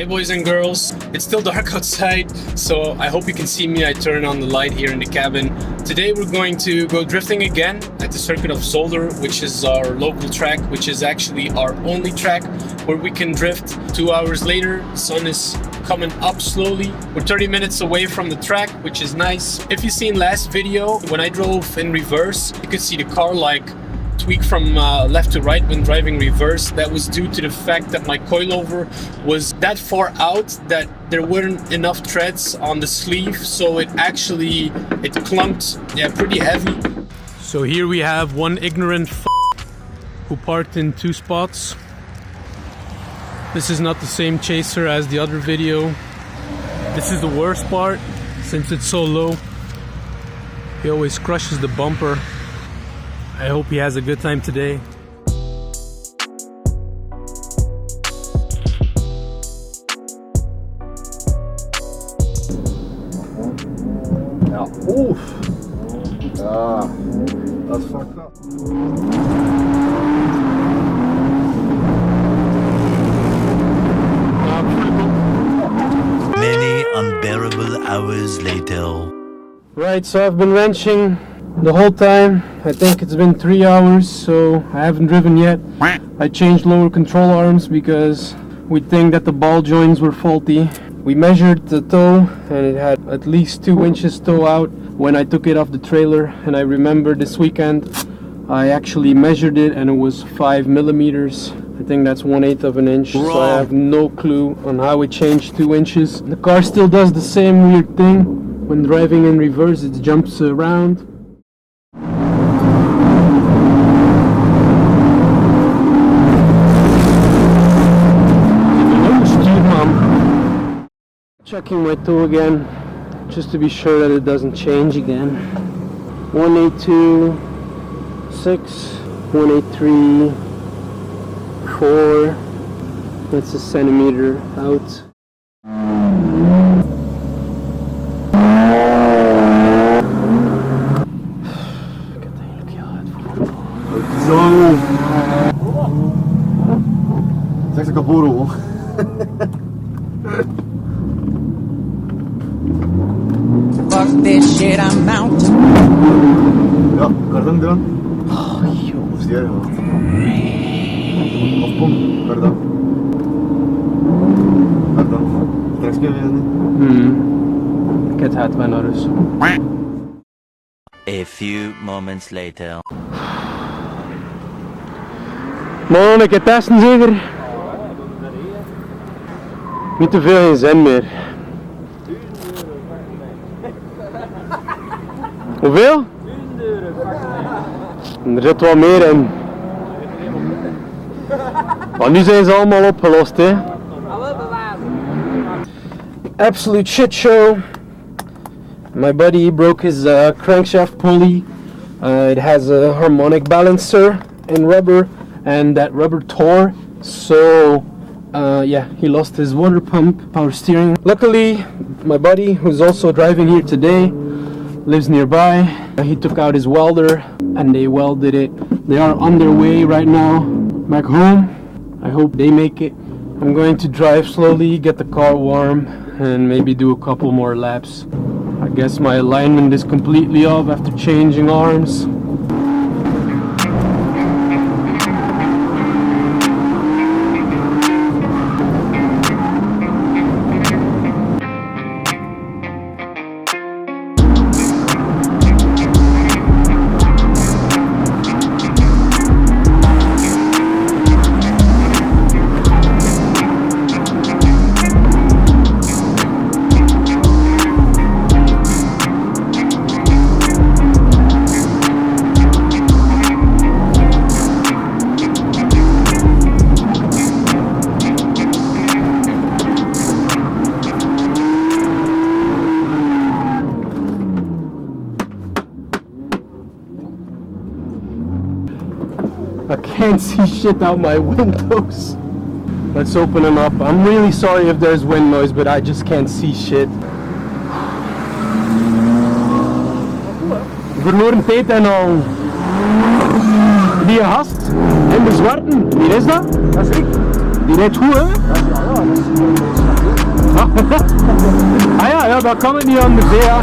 Hey boys and girls, it's still dark outside, so I hope you can see me. I turn on the light here in the cabin. Today we're going to go drifting again at the circuit of Zolder, which is our local track, which is actually our only track where we can drift. 2 hours later, the sun is coming up slowly. We're 30 minutes away from the track, which is nice. If you've seen last video, when I drove in reverse, you could see the car like tweak from left to right when driving reverse. That was due to the fact that my coilover was that far out that there weren't enough threads on the sleeve, so it clunked, yeah, pretty heavy. So here we have one ignorant who parked in 2 spots. This is not the same chaser as the other video. This is the worst part since it's so low. He always crushes the bumper. I hope he has a good time today. Ja, oef. Ja, dat is fucked up. Many unbearable hours later. Right, so I've been wrenching the whole time. I think it's been 3 hours, so I haven't driven yet. I changed lower control arms because we think that the ball joints were faulty. We measured the toe and it had at least 2 inches toe out when I took it off the trailer, and I remember this weekend I actually measured it and it was 5 millimeters. I think that's 1/8 of an inch, so I have no clue on how it changed 2 inches. The car still does the same weird thing. When driving in reverse, it jumps around. Checking my toe again, just to be sure that it doesn't change again. 182.6, 183.4. That's a centimeter out. Zo! Het is echt een kapot hoor. Fuck this shit, I'm out. Ja, kardan eraan. Oh, joh. Of jij hoor. Of kom, kardan. Kardan. Straks kun je weer niet. Ik heb het bijna dus. A few moments later. Man, ik heb testen zeker. Niet te veel in zin meer. Hoeveel? Er zit wat meer in. Maar nu zijn ze allemaal opgelost, hè. Absolute shit show. My buddy broke his crankshaft pulley. It has a harmonic balancer in rubber, and that rubber tore. So yeah, he lost his water pump, power steering. Luckily, my buddy, who's also driving here today, lives nearby. He took out his welder and they welded it. They are on their way right now back home. I hope they make it. I'm going to drive slowly, get the car warm, and maybe do a couple more laps. I guess my alignment is completely off after changing arms. I can't see shit out my windows. Let's open them up. I'm really sorry if there's wind noise, but I just can't see shit. Verloren tijd en al. Die gast in de zwarte, wie is dat? Dat is ik. Die rijdt goed, hè? Ja, dat kan het niet anders, hè, ja.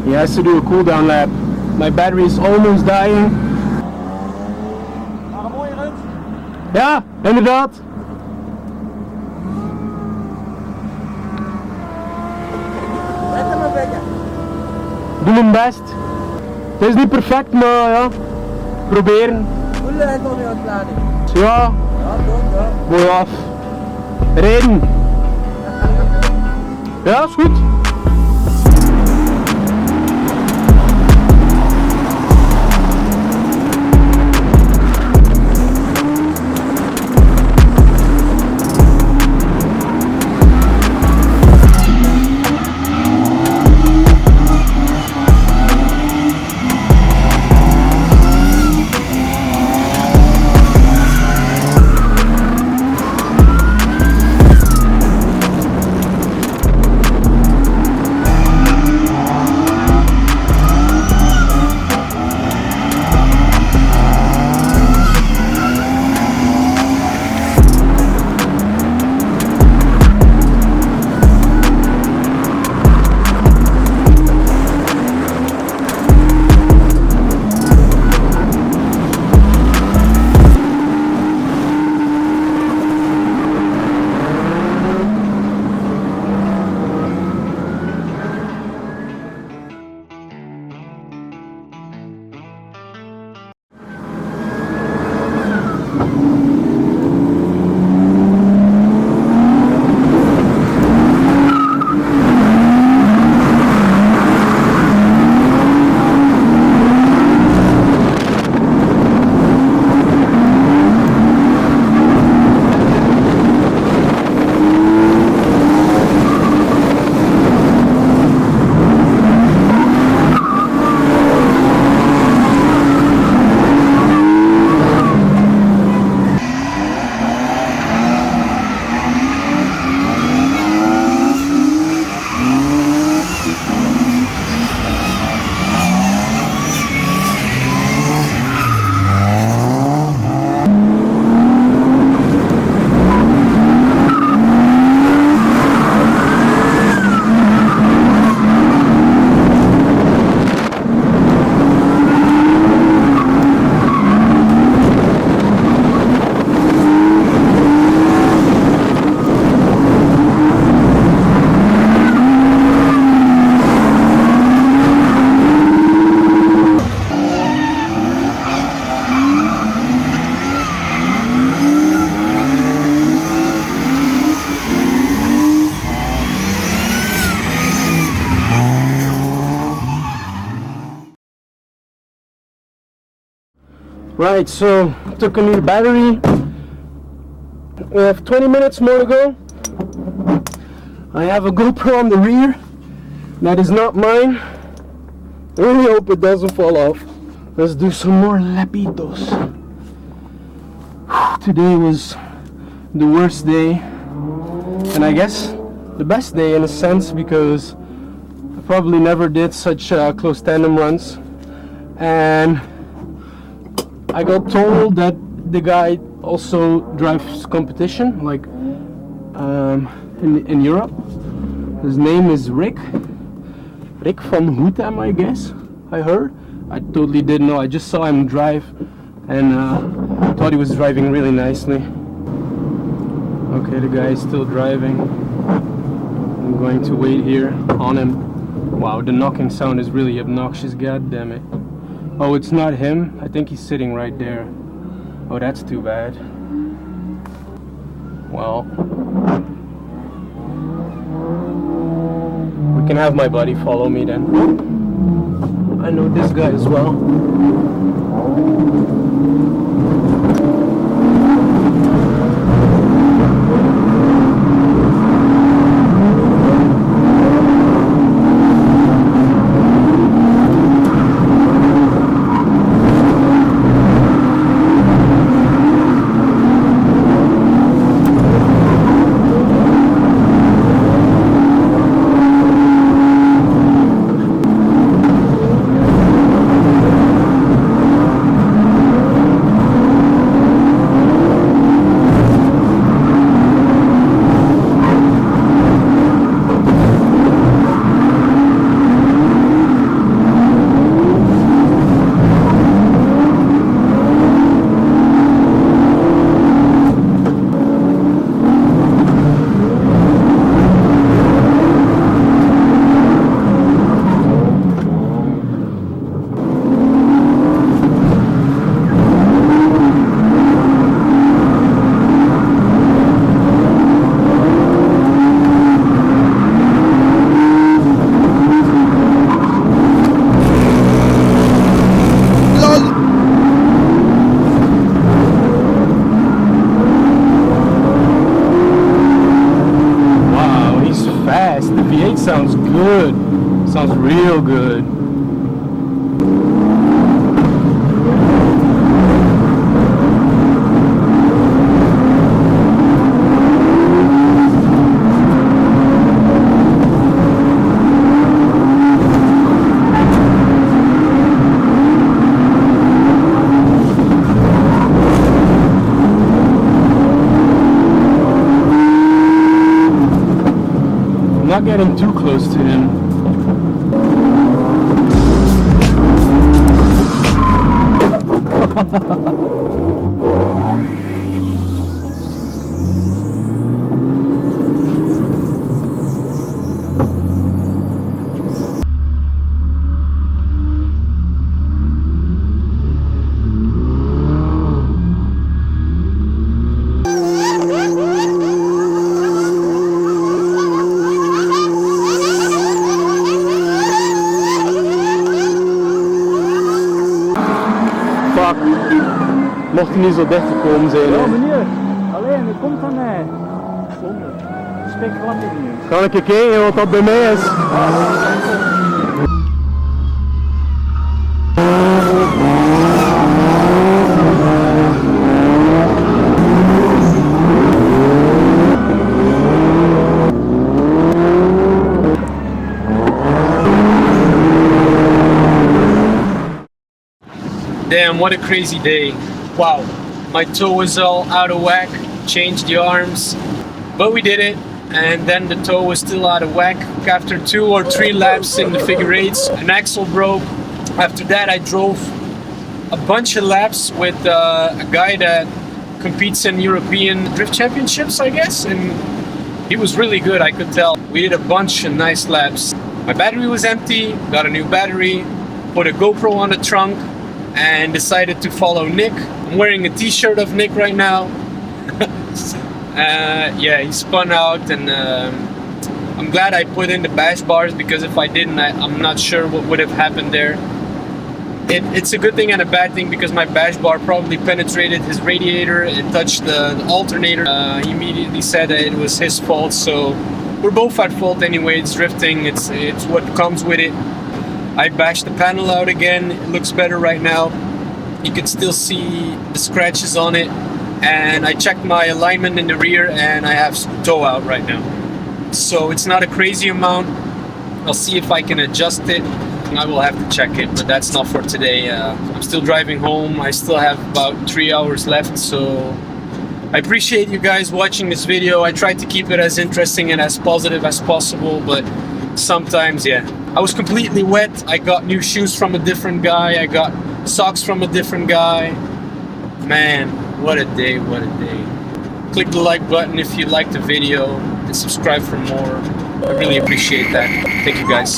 He has to do a cool down lap. My battery is almost dying. Maar een mooie rund. Ja, inderdaad. Let hem een beetje. Doe mijn best. Het is niet perfect, maar ja, proberen. Hoe lijkt het nu aan het plannen? Ja, Ja, goed, ja. mooi af. Rijden. Ja, is goed. Right, so took a new battery. We have 20 minutes more to go. I have a GoPro on the rear. That is not mine. I really hope it doesn't fall off. Let's do some more lapitos. Today was the worst day, and I guess the best day in a sense, because I probably never did such close tandem runs. And I got told that the guy also drives competition, like in Europe. His name is Rick van Goethem, I guess. I heard. I totally didn't know. I just saw him drive and thought he was driving really nicely. Okay, the guy is still driving. I'm going to wait here on him. Wow, the knocking sound is really obnoxious, god damn it. Oh, it's not him. I think he's sitting right there. Oh, that's too bad. Well, we can have my buddy follow me then. I know this guy as well. Sounds good. Sounds real good. Not getting too close to him. Mocht hij niet zo dicht gekomen zijn. Ja, meneer. Alleen, ik kom dan zonder. Spreek glad tegen je. Kan ik kijken wat dat bij mij is? Damn, what a crazy day. Wow, my toe was all out of whack, changed the arms, but we did it. And then the toe was still out of whack. After 2 or 3 laps in the figure eights, an axle broke. After that I drove a bunch of laps with a guy that competes in European Drift Championships, I guess, and he was really good, I could tell. We did a bunch of nice laps. My battery was empty, got a new battery, put a GoPro on the trunk, and decided to follow Nick. I'm wearing a t-shirt of Nick right now. Yeah, he spun out, and I'm glad I put in the bash bars, because if I didn't, I'm not sure what would have happened there. It's a good thing and a bad thing, because my bash bar probably penetrated his radiator. It touched the alternator. He immediately said that it was his fault, so we're both at fault anyway. It's drifting, it's what comes with it. I bashed the panel out again. It looks better right now. You can still see the scratches on it. And I checked my alignment in the rear, and I have some toe out right now. So it's not a crazy amount. I'll see if I can adjust it. I will have to check it, but that's not for today. I'm still driving home. I still have about 3 hours left, so I appreciate you guys watching this video. I tried to keep it as interesting and as positive as possible, but sometimes, yeah. I was completely wet. I got new shoes from a different guy. I got socks from a different guy. Man, what a day, what a day. Click the like button if you liked the video and subscribe for more. I really appreciate that. Thank you guys.